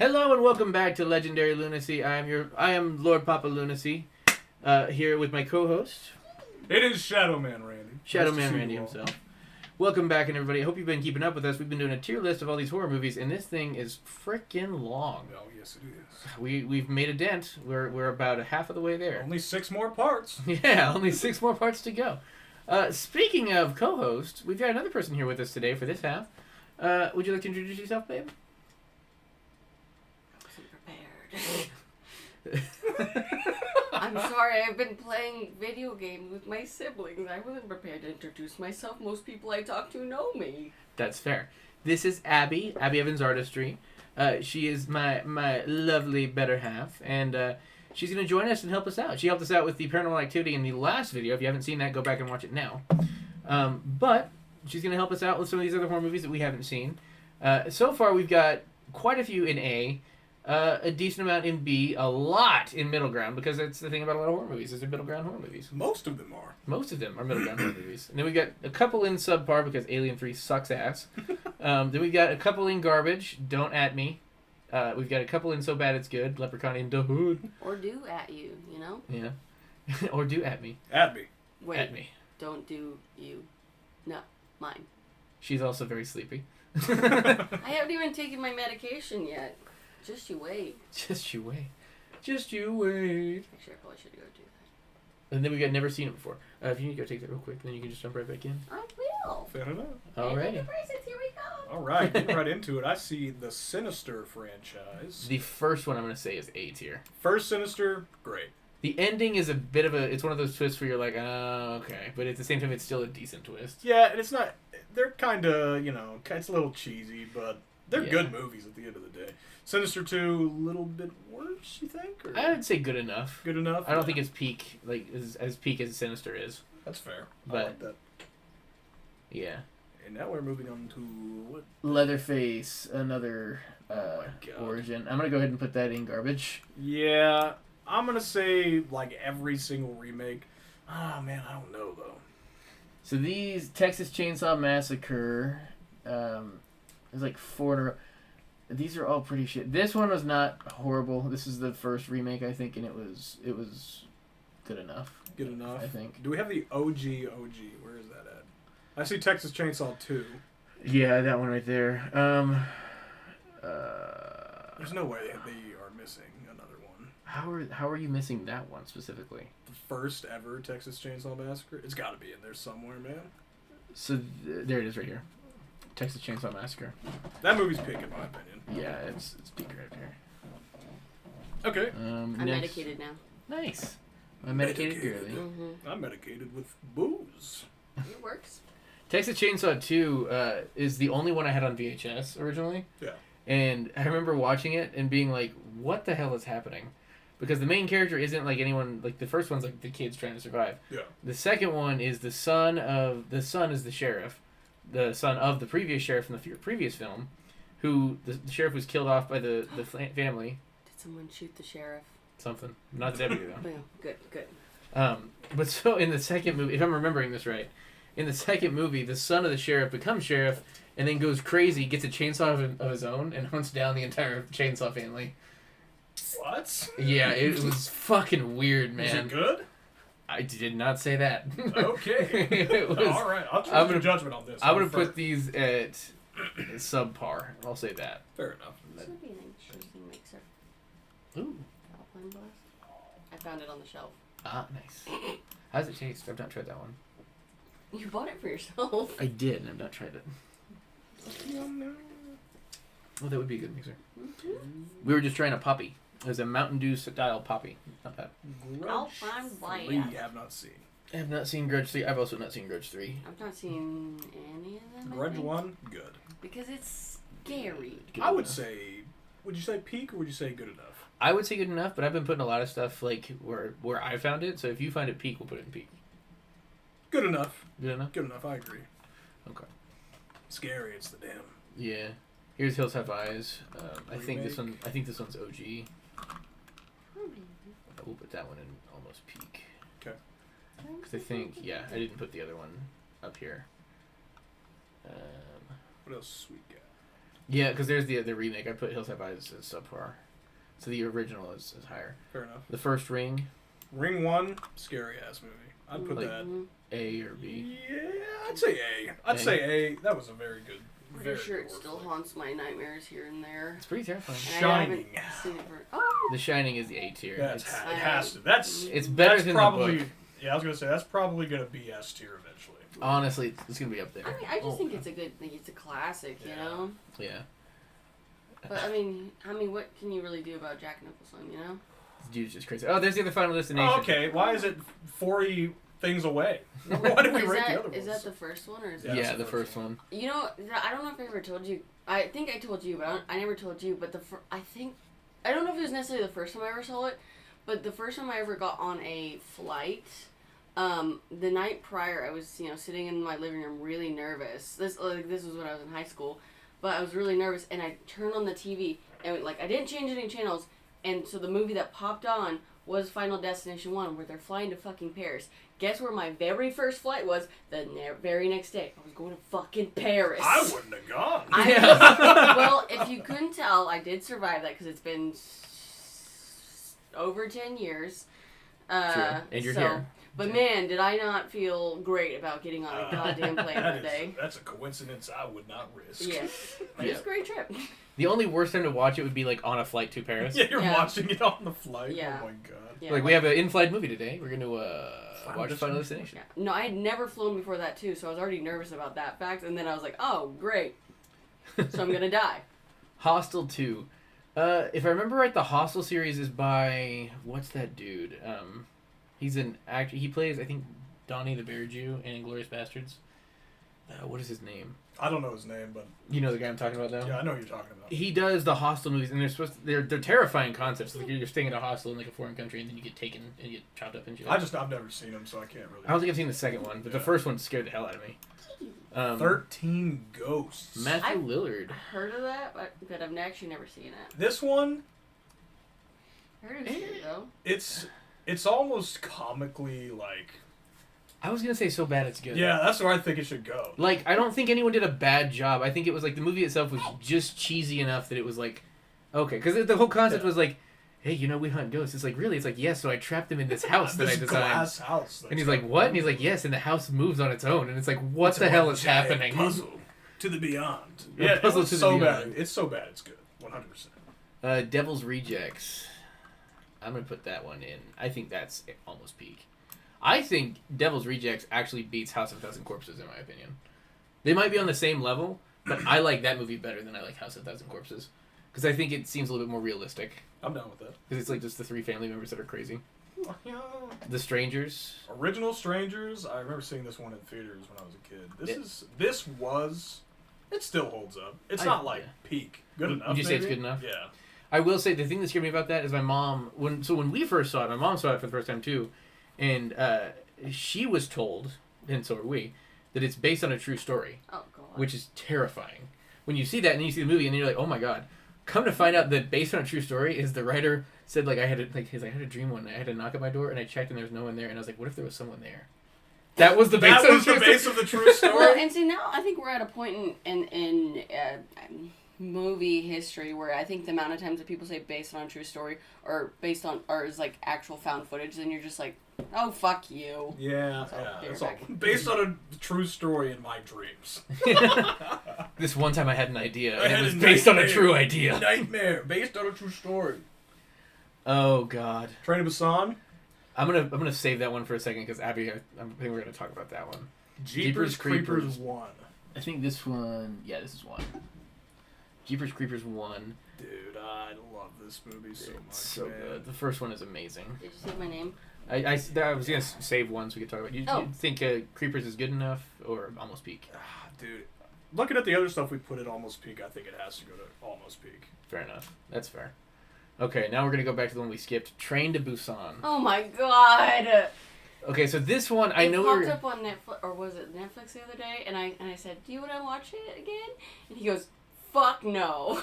Hello and welcome back to Legendary Lunacy. I am Lord Papa Lunacy, here with my co-host. It is Shadow Man Randy. Shadow Nice to Man see Randy you all. himself. Welcome back, and everybody. I hope you've been keeping up with us. We've been doing a tier list of all these horror movies, and this thing is freaking long. Oh, yes, it is. We've made a dent. We're about a half of the way there. Only 6 more parts. Yeah, only 6 more parts to go. Speaking of co-host, we've got another person here with us today for this half. Would you like to introduce yourself, babe? I wasn't prepared. I'm sorry, I've been playing video games with my siblings. I wasn't prepared to introduce myself. Most people I talk to know me. That's fair. This is Abby Evans Artistry. She is my lovely better half, and she's going to join us and help us out. She helped us out with the Paranormal Activity in the last video. If you haven't seen that, go back and watch it now. But she's going to help us out with some of these other horror movies that we haven't seen. So far, we've got quite a few in A, a decent amount in B, a lot in middle ground, because that's the thing about a lot of horror movies, is they're middle ground horror movies. Most of them are. Most of them are middle ground horror movies. And then we got a couple in subpar because Alien 3 sucks ass. Then we got a couple in garbage, Don't At Me. We've got a couple in So Bad It's Good, Leprechaun in the Hood. Or do at you, you know? Yeah. Or Do At Me. At me. Wait, At Me. don't do you. No, mine. She's also very sleepy. I haven't even taken my medication yet. Just you wait. Just you wait. Just you wait. Actually, I probably should go do that. And then we got Never Seen It Before. If you need to go take that real quick, then you can just jump right back in. I will. Fair enough. Alright. And the bracelets, here we go. All right, getting right into it. I see the Sinister franchise. The first one I'm going to say is A tier. First Sinister, great. The ending is a bit of a... It's one of those twists where you're like, oh, okay. But at the same time, it's still a decent twist. Yeah, and it's not... They're kind of, it's a little cheesy, but they're Yeah. good movies at the end of the day. Sinister 2, a little bit worse, you think? Or I would say good enough. good enough? I don't think it's peak, like, as peak as Sinister is. That's fair. I But- like that. Yeah. And now we're moving on to what? Leatherface, another my God. origin. I'm going to go ahead and put that in garbage. Yeah, I'm gonna say like every single remake. Oh man, I don't know though. So these, Texas Chainsaw Massacre, there's like 4 in a row. These are all pretty shit. This one was not horrible. This is the first remake, I think, and it was good enough. Good enough. I think. Do we have the OG? Where is that at? I see Texas Chainsaw 2. Yeah, that one right there. There's no way they are missing another one. How are you missing that one specifically? The first ever Texas Chainsaw Massacre. It's got to be in there somewhere, man. So there it is right here. Texas Chainsaw Massacre. That movie's peak in my opinion. Yeah, it's peak right here. Okay. I'm Next. medicated now. Nice. I'm medicated girly. Mm-hmm. I'm medicated with booze. It works. Texas Chainsaw 2 is the only one I had on VHS originally. Yeah. And I remember watching it and being like, what the hell is happening? Because the main character isn't like anyone, like the first one's like the kid's trying to survive. Yeah. The second one is the son is the sheriff. The son of the previous sheriff from the previous film, who the sheriff was killed off by the family. Did someone shoot the sheriff? Something. Not the deputy though. Oh, good. But so in the second movie, if I'm remembering this right, in the second movie, the son of the sheriff becomes sheriff and then goes crazy, gets a chainsaw of his own, and hunts down the entire chainsaw family. What? Yeah, it was fucking weird, man. Is it good? I did not say that. Okay. It was, All right. I'll trust I'm your gonna- judgment on this. I'm gonna Fair. put these at subpar. I'll say that. Fair enough. This would be an interesting mixer. Ooh. Alpine Blast. I found it on the shelf. Ah, nice. How's it taste? I've not tried that one. You bought it for yourself. I did, and I've not tried it. Well, that would be a good mixer. We were just trying a poppy. It was a Mountain Dew style poppy. Not bad. Alpine Blast. 3 have not seen. I have not seen Grudge 3. I've also not seen Grudge 3. I've not seen any of them. I Grudge think, 1, good. because it's scary. Good I would enough. say, would you say peak or would you say good enough? I would say good enough, but I've been putting a lot of stuff like where I found it. So if you find it peak, we'll put it in peak. Good enough. Good enough. Good enough, I agree. Okay. Scary, it's the damn. Yeah. Here's Hills Have Eyes. I think this Remake. one. I think this one's OG. We'll put that one in almost peak. Okay. Because I think, yeah, I didn't put the other one up here. What else we got? Yeah, because there's the remake. I put Hillside Five as subpar. So the original is higher. Fair enough. The first Ring. Ring 1, scary ass movie. I'd put Like- that. A or B. Yeah, I'd say A. I'd say A. That was a very good. Pretty Very sure good it horror still flick. haunts my nightmares here and there. It's pretty terrifying. And I Shining. haven't seen it for... Oh! The Shining is the A tier. It It's, has to. That's it's better that's than probably. the book. Yeah, I was gonna say that's probably gonna be S tier eventually. Honestly, it's gonna be up there. I mean, I just Oh. think it's a good thing. It's a classic, you Yeah. know? Yeah. But, I mean, what can you really do about Jack Nicholson, you know? This dude's just crazy. Oh, there's the other Final Destination. Oh, okay. Why is it 40 things away? Why did we Is rate that, the other is ones? that the first one, or is Yeah, it... Yeah, that's the first one. You know, I don't know if I ever told you. I think I told you, but I never told you. But I don't know if it was necessarily the first time I ever saw it, but the first time I ever got on a flight, the night prior, I was sitting in my living room, really nervous. This was when I was in high school, but I was really nervous, and I turned on the TV, and I didn't change any channels, and so the movie that popped on was Final Destination 1, where they're flying to fucking Paris. Guess where my very first flight was? The very next day. I was going to fucking Paris. I wouldn't have gone. Well, if you couldn't tell, I did survive that because it's been over 10 years. True. And you're here. But man, did I not feel great about getting on a goddamn plane that is- day. That's a coincidence I would not risk. Yes. But it was a great trip. The only worst time to watch it would be like on a flight to Paris. Yeah, you're Yeah. watching it on the flight. Yeah. Oh my god. Yeah, Like we have an in-flight movie today. We're gonna watch Final Destination. Yeah. No, I had never flown before that too, so I was already nervous about that fact. And then I was like, oh, great. So I'm going to die. Hostel 2. If I remember right, the Hostel series is by what's that dude? He's an actor. He plays, I think, Donnie the Bear Jew in Inglourious Bastards. What is his name? I don't know his name, but You know the guy I'm talking about now. yeah, I know who you're talking about. He does the Hostel movies, and they're terrifying concepts. Like you're staying at a hostel in like a foreign country, and then you get taken and you get chopped up and shit. I've never seen him, so I can't really. I don't think I've seen the second one, but the Yeah. first one scared the hell out of me. 13 Ghosts. Matthew I've- Lillard. Heard of that, but I've actually never seen it. This one, I heard it was good, though. it's almost comically like. I was gonna say so bad it's good. Yeah, that's where I think it should go. Like, I don't think anyone did a bad job. I think it was like the movie itself was just cheesy enough that it was like, okay, because the whole concept Yeah. was like, hey, we hunt ghosts. It's like, really? It's like, yes, so I trapped them in this house that I This designed. glass house. And he's like, what? And he's like, yes, and the house moves on its own. And it's like, what It's the a hell is giant happening? Puzzle to the beyond. A Yeah, puzzle it's to the so beyond. bad. It's so bad. It's good. 100%. Devil's Rejects. I'm gonna put that one in. I think that's almost peak. I think Devil's Rejects actually beats House of a Thousand Corpses in my opinion. They might be on the same level, but I like that movie better than I like House of a Thousand Corpses because I think it seems a little bit more realistic. I'm down with that. Because it's like just the three family members that are crazy. Yeah. The Strangers. Original Strangers. I remember seeing this one in theaters when I was a kid. It still holds up. It's not like peak. Good enough. Would you say it's maybe? good enough? Yeah. I will say the thing that scared me about that is my mom. When we first saw it, my mom saw it for the first time too, and she was told, and so are we, that it's based on a true story, Oh, God. which is terrifying. When you see that and then you see the movie and then you're like, oh my god. Come to find out that based on a true story is the writer said I had a dream one night. I had to knock at my door and I checked and there was no one there and I was like, what if there was someone there? That was the base. That was the base of the true story. Well, and see, now I think we're at a point in movie history where I think the amount of times that people say based on a true story or is like actual found footage, then you're just like, oh, fuck you. Yeah, So, yeah. they're It's all back. based on a true story in my dreams. This one time I had an idea I and it had was a based on a nightmare. true idea. Nightmare, based on a true story. Oh god. Train to Busan. I'm gonna save that one for a second because Abby, I think we're gonna talk about that one. Jeepers Creepers 1. I think this one. Yeah, this is one. Jeepers Creepers 1. Dude, I love this movie so much. It's so man. good. The first one is amazing. Did you say my name? I was gonna save one so we could talk about. You think Creepers is good enough or almost peak? Ah, dude, looking at the other stuff we put at almost peak, I think it has to go to almost peak. Fair enough. That's fair. Okay, now we're gonna go back to the one we skipped. Train to Busan. Oh my god! Okay, so this one I know popped we're. up on Netflix, or was it Netflix the other day? And I said, "Do you want to watch it again?" And he goes, "Fuck no."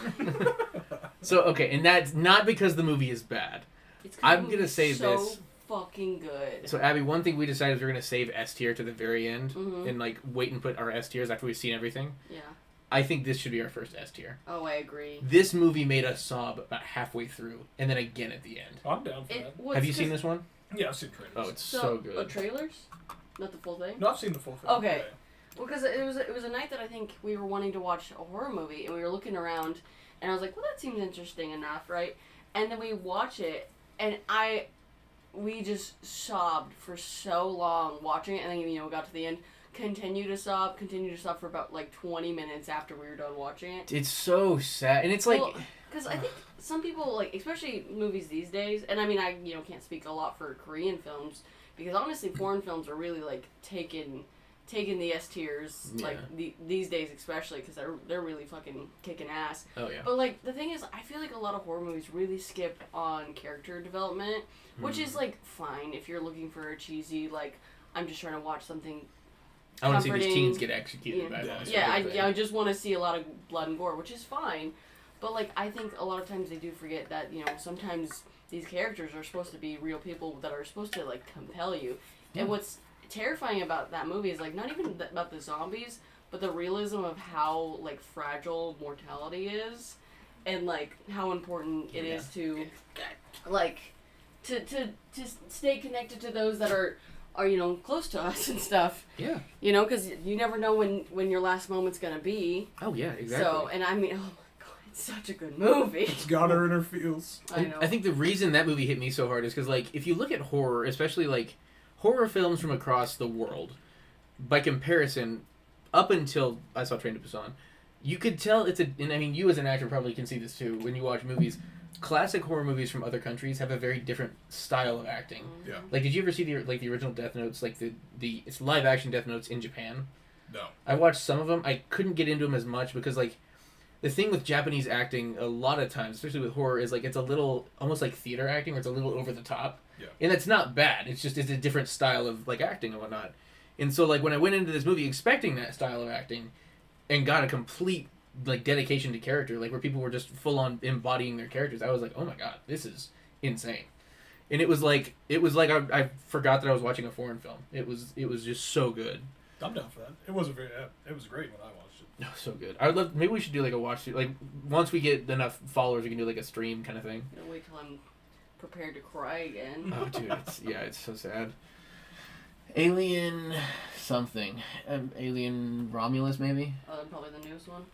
So okay, and that's not because the movie is bad. It's I'm gonna say so this. fucking good. So Abby, one thing we decided is we're gonna save S tier to the very end Mhm. and like wait and put our S tiers after we've seen everything. Yeah. I think this should be our first S tier. Oh, I agree. This movie made us sob about halfway through, and then again at the end. I'm down for that. What's Have you seen this one? Yeah, I've seen trailers. Oh, it's so good. Trailers? Not the full thing? No, I've seen the full thing. Okay. Well, because it was a night that I think we were wanting to watch a horror movie, and we were looking around, and I was like, well, that seems interesting enough, right? And then we watch it, and we just sobbed for so long watching it, and then, we got to the end, continue to sob for about, 20 minutes after we were done watching it. It's so sad, and it's like... Because I think some people, especially movies these days, and I mean, I, can't speak a lot for Korean films, because honestly, foreign films are really, taking the S tiers, these days especially, because they're really fucking kicking ass. Oh, yeah. But, the thing is, I feel like a lot of horror movies really skip on character development, which is, fine if you're looking for a cheesy, I'm just trying to watch something I want to see comforting. these teens get executed by monsters. I just want to see a lot of blood and gore, which is fine. But, I think a lot of times they do forget that, sometimes these characters are supposed to be real people that are supposed to, compel you. Yeah. And what's terrifying about that movie is, not even about the zombies, but the realism of how, fragile mortality is, and, how important it is to, to stay connected to those that are close to us and stuff. Yeah. Because you never know when your last moment's going to be. Oh, yeah, exactly. So, and I mean, oh my god, it's such a good movie. It's got her in her feels. I know. I think the reason that movie hit me so hard is because, if you look at horror, especially, horror films from across the world, by comparison, up until I saw Train to Busan, you could tell and I mean, you as an actor probably can see this too, when you watch movies, classic horror movies from other countries have a very different style of acting. Yeah. Did you ever see the original Death Notes, it's live action Death Notes in Japan? No. I watched some of them. I couldn't get into them as much because, the thing with Japanese acting a lot of times, especially with horror, is, it's a little, almost like theater acting, where it's a little over the top. Yeah. And that's not bad. It's just, it's a different style of, acting and whatnot. And so, when I went into this movie expecting that style of acting and got a complete, dedication to character, where people were just full-on embodying their characters, I was like, oh my god, this is insane. And it was like I forgot that I was watching a foreign film. It was just so good. I'm down for that. It was great when I watched it. Oh, so good. I would love, maybe we should do, a watch, once we get enough followers, we can do, a stream kind of thing. I'm gonna wait till I'm prepared to cry again. Oh, dude, it's so sad. Alien something. Alien Romulus, maybe? Probably the newest one.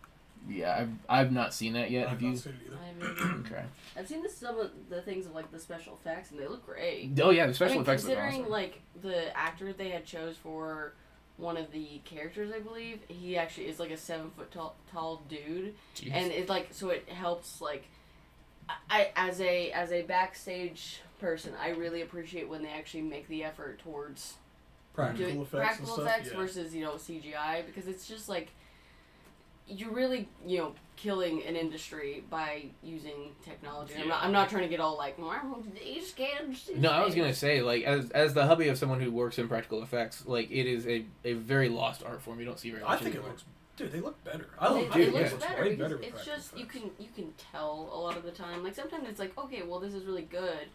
Yeah, I've not seen that yet. Have you? Not seen it either. Okay. I've seen some of the things of the special effects, and they look great. Oh yeah, the special effects look considering awesome. the actor they had chose for one of the characters, I believe he actually is a 7 foot tall dude. Jeez. And it so it helps I as a backstage person, I really appreciate when they actually make the effort towards Practical effects yeah. Versus CGI, because it's just you're really killing an industry by using technology. Yeah. I'm not trying to get all these kids. No, I was gonna say as the hubby of someone who works in practical effects, it is a very lost art form. You don't see very much I think anymore. it looks. Dude, they look better. It looks looks better way because better with it's practical just effects. you can tell a lot of the time. Sometimes it's okay, well this is really good,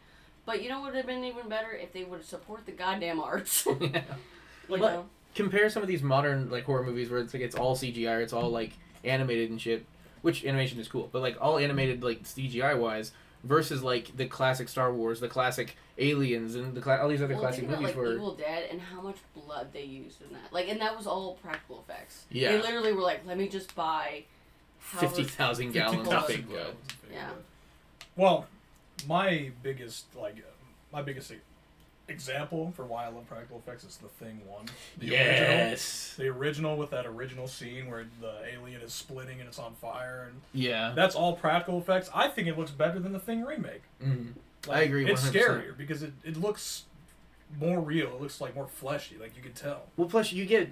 but what would have been even better if they would support the goddamn arts. Yeah. You know? Compare some of these modern horror movies where it's all CGI, or it's all animated and shit, which animation is cool, but all animated CGI wise versus the classic Star Wars, the classic Aliens, and all these other classic think about, movies were Evil Dead and how much blood they used in that. And that was all practical effects. Yeah. They literally were let me just buy 50,000 gallons of fake blood. blood. Yeah. Well, my biggest example for why I love practical effects is The Thing 1. Yes. The original with that original scene where the alien is splitting and it's on fire, and Yeah. that's all practical effects. I think it looks better than The Thing remake. Mm-hmm. I agree. 100%. It's scarier because it looks more real. It looks more fleshy. You can tell. Well, plus you get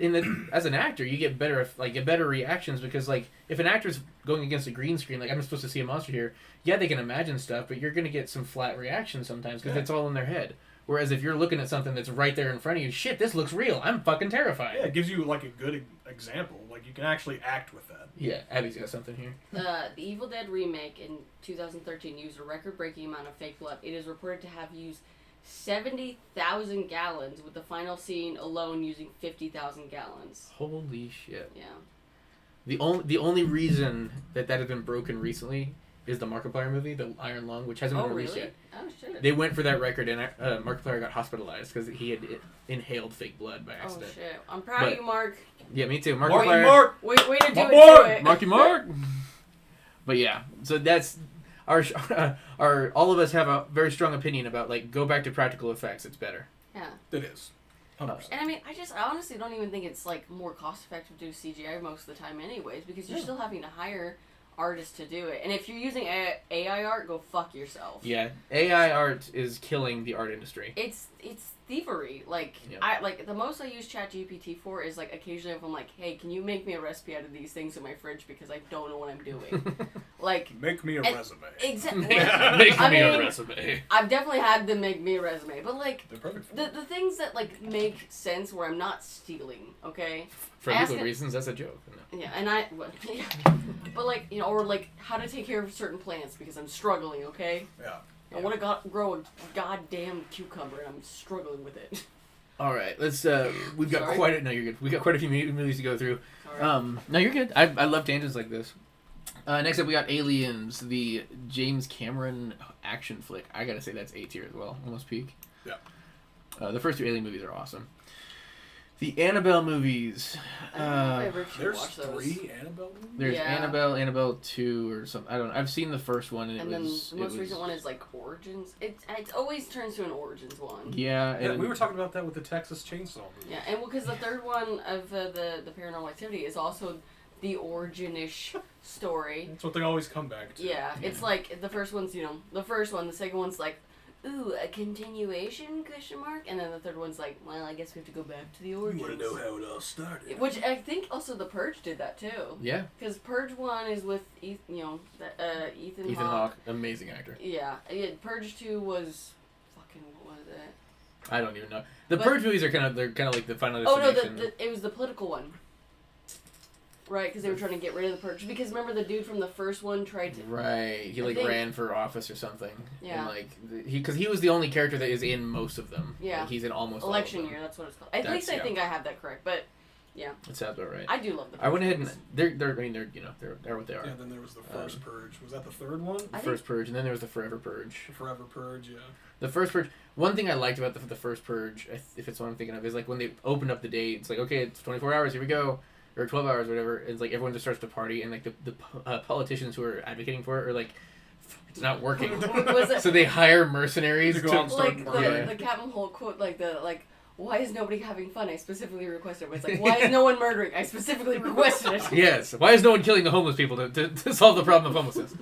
as an actor, you get better better reactions because if an actor's going against a green screen, I'm supposed to see a monster here. Yeah, they can imagine stuff, but you're gonna get some flat reactions sometimes because it's all in their head. Whereas if you're looking at something that's right there in front of you, shit, this looks real. I'm fucking terrified. Yeah, it gives you a good example. You can actually act with that. Yeah, Abby's got something here. The Evil Dead remake in 2013 used a record-breaking amount of fake blood. It is reported to have used 70,000 gallons, with the final scene alone using 50,000 gallons. Holy shit. Yeah. The only reason that has been broken recently is the Markiplier movie, the Iron Lung, which hasn't been released yet. Oh, shit. They went for that record, and Markiplier got hospitalized because he had inhaled fake blood by Oh, accident. shit. I'm proud of you, Mark. Yeah, me too. Marky Markiplier. Mark! Way to do My it boy! to it. Marky Mark. But yeah, so that's our all of us have a very strong opinion about like go back to practical effects. It's better. Yeah. It is. 100%. And I mean, I honestly don't even think it's like more cost effective to do CGI most of the time, anyways, because you're still having to hire artists to do it. And if you're using AI art, go fuck yourself. Yeah, AI art is killing the art industry. It's thievery. Like I like the most I use ChatGPT for is like occasionally if I'm like, hey, can you make me a recipe out of these things in my fridge because I don't know what I'm doing. Like Make me a resume. exactly. Make I me a mean, resume. I've definitely had them make me a resume, but like They're perfect. the things that like make sense where I'm not stealing, okay? For ask legal it- reasons, that's a joke. Yeah, and yeah. But like, you know, or like how to take care of certain plants because I'm struggling, okay? Yeah. I want to grow a goddamn cucumber and I'm struggling with it. All right, let's. We've got Sorry? No, you're good. We got quite a few movies to go through. Sorry. No, you're good. I love tangents like this. Next up, we got Aliens, the James Cameron action flick. I gotta say that's A tier as well, almost peak. Yeah. The first two Alien movies are awesome. The Annabelle movies. I don't know if I ever should There's watch those. 3 Annabelle movies? There's Yeah. Annabelle 2 or something. I don't know. I've seen the first one and, And it then was. the most recent one is like Origins. It always turns to an Origins one. Yeah, Yeah, and we were talking about that with the Texas Chainsaw movie. Yeah, and because the third one of the Paranormal Activity is also the origin-ish story. That's what they always come back to. Yeah, it's like the first one's, you know, the first one, the second one's like, ooh, a continuation, question mark, and then the third one's like, well, I guess we have to go back to the You origins. want to know how it all started? Which I think also The Purge did that too. Yeah, Because Purge 1 is with, Ethan Ethan Hawke. Hawke, amazing actor. Yeah, Purge 2 was, fucking, what was it? I don't even know. The But- Purge movies are kind of like the final Oh no, destination. it was the political one. Right, because they were trying to get rid of the Purge. Because remember the dude from the first one tried to... Right, he I like think- ran for office or something. Yeah. And like because he was the only character that is in most of them. Yeah. Like, he's in almost Election all of year, them. that's what it's called. At That's- least I yeah. think I have that correct, but That sounds about right. I do love the Purge. I went ahead and movies. they're I mean they're what they are. Yeah, then there was the first Purge. Was that the third one? The first Purge, and then there was the Forever Purge. The Forever Purge, yeah. The first Purge. One thing I liked about the first Purge, if it's what I'm thinking of, is like when they opened up the date. It's like okay, it's 24 hours. Here we go. Or 12 hours, whatever. It's like everyone just starts to party, and like the politicians who are advocating for it are like, it's not working. Was it So they hire mercenaries To go out and start like murdering. the Captain Holt quote, why is nobody having fun? I specifically requested it. But it's like, why is no one murdering? I specifically requested it. Yes. Why is no one killing the homeless people to solve the problem of homelessness?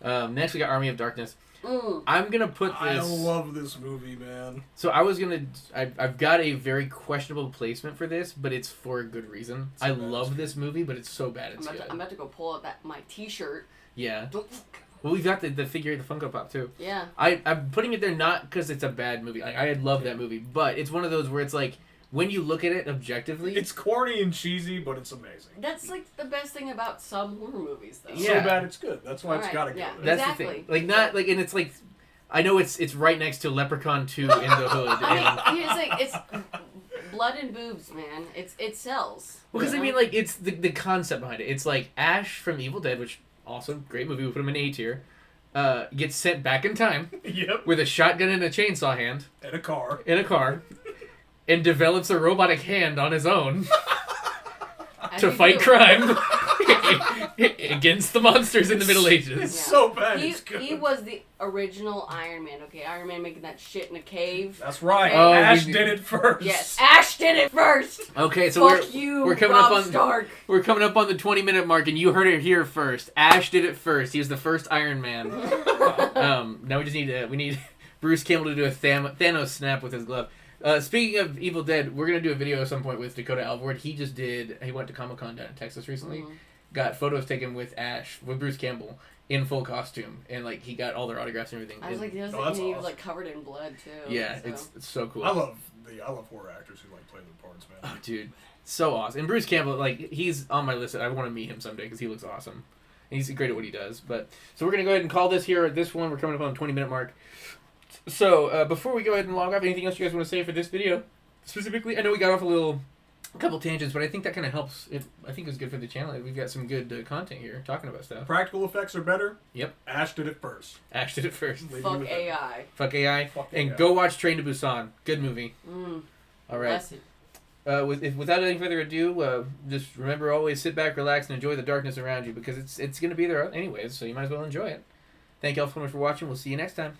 Next, we got Army of Darkness. Mm. I'm gonna put I this. love this movie, man. So I was gonna. I've got a very questionable placement for this, but it's for a good reason. So I bad love it's this movie, but it's so bad it's good. I'm about to go pull out my T-shirt. Yeah. Well, we've got the figure, the Funko Pop too. Yeah. I'm putting it there not because it's a bad movie. I love that movie, but it's one of those where it's like when you look at it objectively, It's corny and cheesy, but it's amazing. That's like the best thing about some horror movies, though. It's Yeah. so bad it's good. That's why it's Alright, gotta go yeah. there. that's the Exactly. thing. Like not like, and it's like, I know it's right next to Leprechaun 2 in the Hood. I And, mean, it's blood and boobs, man. It sells. because I you mean, know? like it's the concept behind it. It's like Ash from Evil Dead, which awesome, great movie. We put him in A tier. Gets sent back in time Yep. with a shotgun and a chainsaw hand And a car. in a car, and develops a robotic hand on his own As to you fight do. crime against the monsters in the Middle It's Ages. so bad He, it's good. he was the original Iron Man, okay? Iron Man making that shit in a cave. That's right. Oh, Ash we- did it first. Yes, Ash did it first! Okay, so Fuck you, we're coming Rob up on Stark. we're coming up on the 20-minute mark, and you heard it here first. Ash did it first. He was the first Iron Man. Now we just need Bruce Campbell to do a Thanos snap with his glove. Speaking of Evil Dead, we're gonna do a video at some point with Dakota Alvord. He went to Comic-Con down in Texas recently. Mhm. Got photos taken with Bruce Campbell in full costume, and like he got all their autographs and everything. I was And- like, he was, Oh, that's he was awesome. like covered in blood too. yeah, so. it's so cool. I love horror actors who like play the parts, man. Oh, dude, so awesome. And Bruce Campbell, like, he's on my list. I want to meet him someday because he looks awesome. And he's great at what he does. But so we're going to go ahead and call this here. This one, we're coming up on the 20-minute mark. So before we go ahead and log off, anything else you guys want to say for this video? Specifically, I know we got off a little a couple tangents, but I think that kind of helps. I think it's good for the channel. We've got some good content here talking about stuff. Practical effects are better. Yep. Ash did it first. Ash did it first. Leave you Fuck with that. AI. Fuck AI. Fuck And AI. go watch Train to Busan. Good movie. All right. Bless it. Without any further ado, just remember always sit back, relax, and enjoy the darkness around you because it's going to be there anyways, so you might as well enjoy it. Thank you all so much for watching. We'll see you next time.